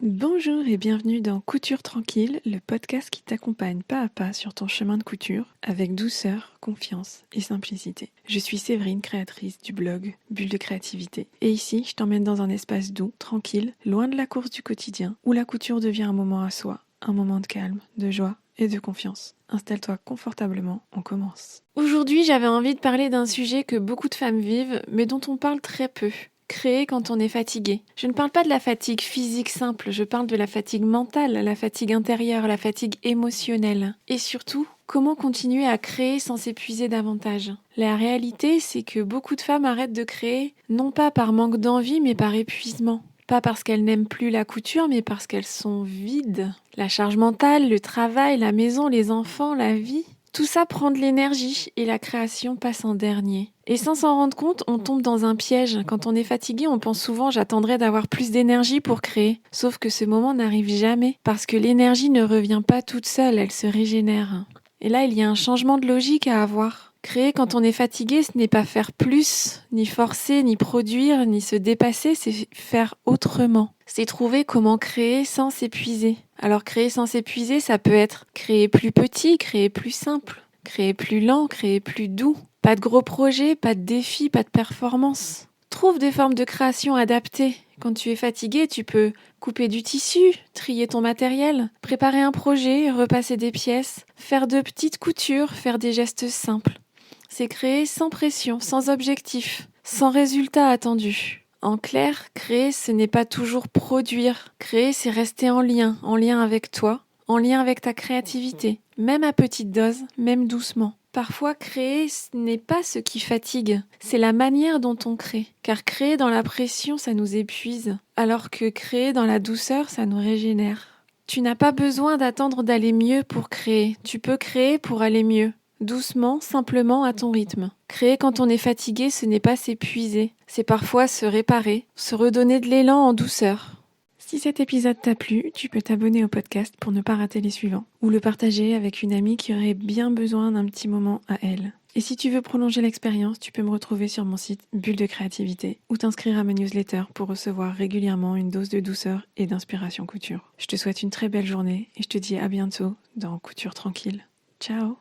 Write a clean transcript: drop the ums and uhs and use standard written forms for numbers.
Bonjour et bienvenue dans Couture Tranquille, le podcast qui t'accompagne pas à pas sur ton chemin de couture avec douceur, confiance et simplicité. Je suis Séverine, créatrice du blog Bulle de créativité. Et ici, je t'emmène dans un espace doux, tranquille, loin de la course du quotidien, où la couture devient un moment à soi, un moment de calme, de joie et de confiance. Installe-toi confortablement, on commence. Aujourd'hui, j'avais envie de parler d'un sujet que beaucoup de femmes vivent, mais dont on parle très peu. Créer quand on est fatigué. Je ne parle pas de la fatigue physique simple, je parle de la fatigue mentale, la fatigue intérieure, la fatigue émotionnelle. Et surtout, comment continuer à créer sans s'épuiser davantage. La réalité, c'est que beaucoup de femmes arrêtent de créer, non pas par manque d'envie, mais par épuisement. Pas parce qu'elles n'aiment plus la couture, mais parce qu'elles sont vides. La charge mentale, le travail, la maison, les enfants, la vie, tout ça prend de l'énergie et la création passe en dernier. Et sans s'en rendre compte, on tombe dans un piège. Quand on est fatigué, on pense souvent « j'attendrai d'avoir plus d'énergie pour créer ». Sauf que ce moment n'arrive jamais, parce que l'énergie ne revient pas toute seule, elle se régénère. Et là, il y a un changement de logique à avoir. Créer quand on est fatigué, ce n'est pas faire plus, ni forcer, ni produire, ni se dépasser, c'est faire autrement. C'est trouver comment créer sans s'épuiser. Alors créer sans s'épuiser, ça peut être créer plus petit, créer plus simple, créer plus lent, créer plus doux. Pas de gros projets, pas de défis, pas de performance. Trouve des formes de création adaptées. Quand tu es fatigué, tu peux couper du tissu, trier ton matériel, préparer un projet, repasser des pièces, faire de petites coutures, faire des gestes simples. C'est créer sans pression, sans objectif, sans résultat attendu. En clair, créer, ce n'est pas toujours produire. Créer, c'est rester en lien avec toi, en lien avec ta créativité, même à petite dose, même doucement. Parfois, créer, ce n'est pas ce qui fatigue, c'est la manière dont on crée. Car créer dans la pression, ça nous épuise, alors que créer dans la douceur, ça nous régénère. Tu n'as pas besoin d'attendre d'aller mieux pour créer, tu peux créer pour aller mieux. Doucement, simplement, à ton rythme. Créer quand on est fatigué, ce n'est pas s'épuiser. C'est parfois se réparer, se redonner de l'élan en douceur. Si cet épisode t'a plu, tu peux t'abonner au podcast pour ne pas rater les suivants, ou le partager avec une amie qui aurait bien besoin d'un petit moment à elle. Et si tu veux prolonger l'expérience, tu peux me retrouver sur mon site Bulle de créativité ou t'inscrire à ma newsletter pour recevoir régulièrement une dose de douceur et d'inspiration couture. Je te souhaite une très belle journée et je te dis à bientôt dans Couture Tranquille. Ciao!